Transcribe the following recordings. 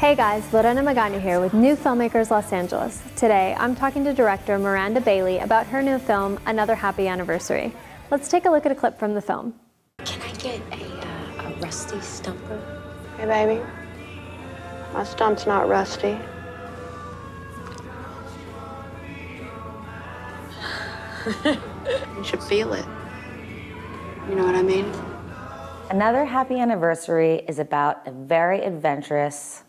Hey guys, Lorena Magana here with New Filmmakers Los Angeles. Today, I'm talking to director Miranda Bailey about her new film, Another Happy Anniversary. Let's take a look at a clip from the film. Can I get a rusty stumper? Hey, baby. My stump's not rusty. You should feel it. You know what I mean? Another Happy Anniversary is about a very adventurous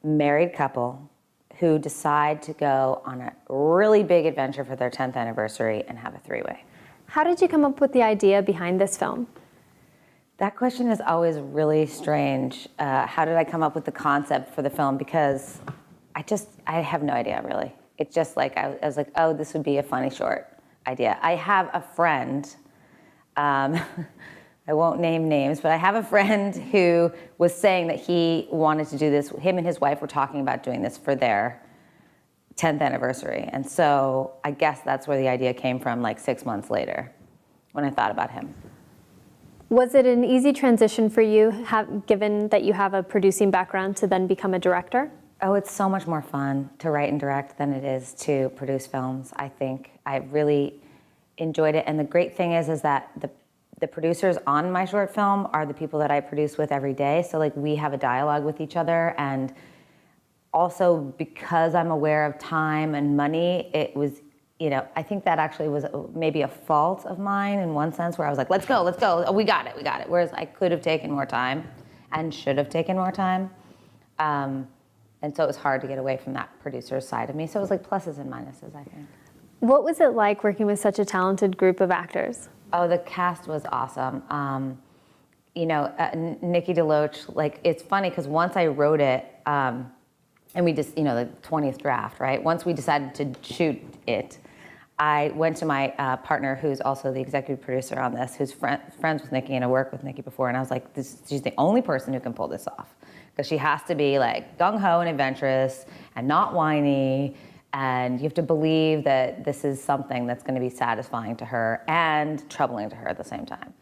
married couple who decide to go on a really big adventure for their 10th anniversary and have a three-way. How did you come up with the idea behind this film? That question is always really strange. How did I come up with the concept for the film? Because I have no idea, really. It's just like, I was like, oh, this would be a funny short idea. I have a friend, I won't name names, but I have a friend who was saying that he wanted to do this. Him and his wife were talking about doing this for their 10th anniversary. And so I guess that's where the idea came from, like 6 months later, when I thought about him. Was it an easy transition for you, given that you have a producing background, to then become a director? Oh, it's so much more fun to write and direct than it is to produce films. I think I really enjoyed it. And the great thing is that the producers on my short film are the people that I produce with every day. So like we have a dialogue with each other. And also because I'm aware of time and money, it was, you know, I think that actually was maybe a fault of mine in one sense, where I was like, let's go. Oh, we got it. Whereas I could have taken more time and should have taken more time. And so it was hard to get away from that producer's side of me. So it was like pluses and minuses, I think. What was it like working with such a talented group of actors? Oh, the cast was awesome. You know, Nikki DeLoach, like, it's funny because once I wrote it, and we just, you know, the 20th draft, right? Once we decided to shoot it, I went to my partner, who's also the executive producer on this, who's friends with Nikki, and I worked with Nikki before, and I was like, she's the only person who can pull this off. Because she has to be like gung-ho and adventurous and not whiny, and you have to believe that this is something that's going to be satisfying to her and troubling to her at the same time.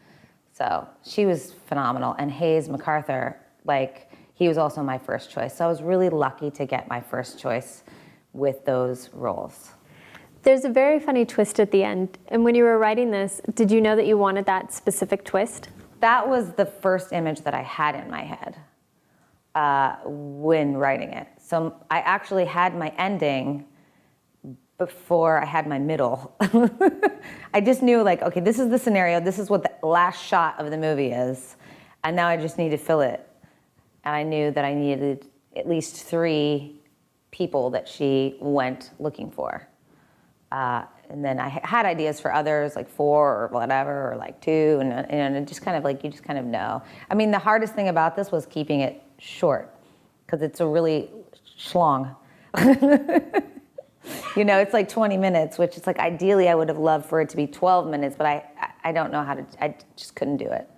So she was phenomenal. And Hayes MacArthur, like, he was also my first choice. So I was really lucky to get my first choice with those roles. There's a very funny twist at the end. And when you were writing this, did you know that you wanted that specific twist? That was the first image that I had in my head when writing it. So I actually had my ending before I had my middle. I just knew, like, okay, this is the scenario, this is what the last shot of the movie is, and now I just need to fill it. And I knew that I needed at least 3 people that she went looking for. And then I had ideas for others, like 4 or whatever, or like 2, and it just kind of like, you just kind of know. I mean, the hardest thing about this was keeping it short, because it's a really schlong. You know, it's like 20 minutes, which is like, ideally I would have loved for it to be 12 minutes, but I don't know how to, I just couldn't do it.